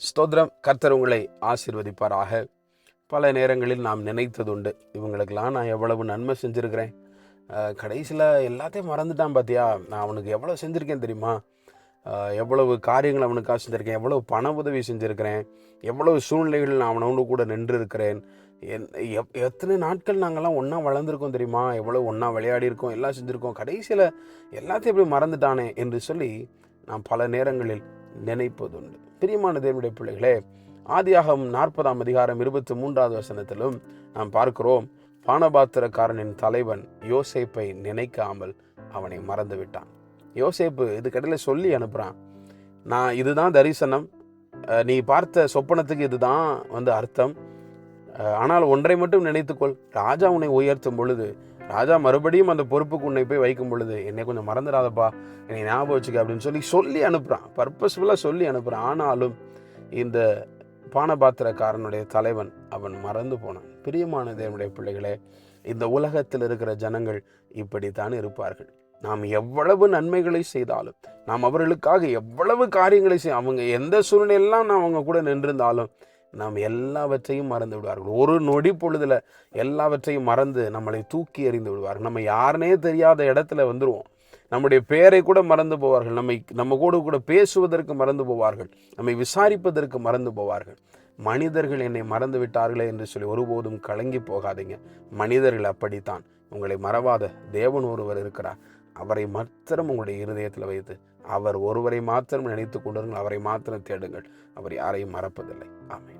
ஸ்தோத்திரம். கர்த்தர் உங்களை ஆசீர்வதிப்பாராக. பல நேரங்களில் நாம் நினைத்ததுண்டு, இவங்களுக்கெல்லாம் நான் எவ்வளவு நன்மை செஞ்சுருக்கிறேன், கடைசியில் எல்லாத்தையும் மறந்துட்டான் பார்த்தியா, நான் அவனுக்கு எவ்வளோ செஞ்சுருக்கேன் தெரியுமா, எவ்வளவு காரியங்கள் அவனுக்காக செஞ்சுருக்கேன், எவ்வளவு பண உதவி செஞ்சுருக்கிறேன், எவ்வளவு சூழ்நிலைகள் நான் அவனோடு கூட நின்று இருக்கிறேன், எத்தனை நாட்கள் நாங்கள்லாம் ஒன்றா வளர்ந்துருக்கோம் தெரியுமா, எவ்வளோ ஒன்றா விளையாடி இருக்கோம், எல்லாம் செஞ்சுருக்கோம், கடைசியில் எல்லாத்தையும் எப்படி மறந்துட்டானே என்று சொல்லி நாம் பல நேரங்களில் நினைப்பதுண்டு. பிரியமான தேவனுடைய பிள்ளைகளே, ஆதியாகமம் 40ஆம் அதிகாரம் 23வது வசனத்திலும் நாம் பார்க்கிறோம், பானபாத்திரக்காரனின் தலைவன் யோசேப்பை நினைக்காமல் அவனை மறந்து விட்டான். யோசேப்பு இது கடையில் சொல்லி அனுப்புகிறான், நான் இதுதான் தரிசனம், நீ பார்த்த சொப்பனத்துக்கு இதுதான் அர்த்தம், ஆனால் ஒன்றை மட்டும் நினைத்துக்கொள், ராஜா உன்னை உயர்த்தும் பொழுது, ராஜா மறுபடியும் அந்த பொறுப்புக்கு உன்னை போய் வைக்கும் பொழுது என்னை கொஞ்சம் மறந்துடாதப்பா, என்னை ஞாபகம் வச்சுக்க அப்படின்னு சொல்லி அனுப்புகிறான், பர்பஸ்ஃபுல்லாக சொல்லி அனுப்புகிறான். ஆனாலும் இந்த பானபாத்திரக்காரனுடைய தலைவன் அவன் மறந்து போனான். பிரியமான தேவனுடைய பிள்ளைகளே, இந்த உலகத்தில் இருக்கிற ஜனங்கள் இப்படித்தான் இருப்பார்கள். நாம் எவ்வளவு நன்மைகளை செய்தாலும், நாம் அவர்களுக்காக எவ்வளவு காரியங்களை அவங்க எந்த சூழ்நிலையெல்லாம் நாம் அவங்க கூட நின்றிருந்தாலும் நாம் எல்லாவற்றையும் மறந்து விடுவார்கள். ஒரு நொடி பொழுதுல எல்லாவற்றையும் மறந்து நம்மளை தூக்கி எறிந்து விடுவார்கள். நம்ம யாருனே தெரியாத இடத்துல வந்துடுவோம். நம்முடைய பெயரை கூட மறந்து போவார்கள். நம்ம கூட பேசுவதற்கு மறந்து போவார்கள். நம்மை விசாரிப்பதற்கு மறந்து போவார்கள். மனிதர்கள் என்னை மறந்து விட்டார்களே என்று சொல்லி ஒருபோதும் கலங்கி போகாதீங்க. மனிதர்கள் அப்படித்தான். உங்களை மறவாத தேவன் ஒருவர் இருக்கிறார். அவரை மாத்திரம் உங்களுடைய இருதயத்தில் வைத்து அவர் ஒருவரை மாத்திரம் நினைத்து கொண்டிருங்கள். அவரை மாத்திரம் தேடுங்கள். அவர் யாரையும் மறப்பதில்லை. ஆமென்.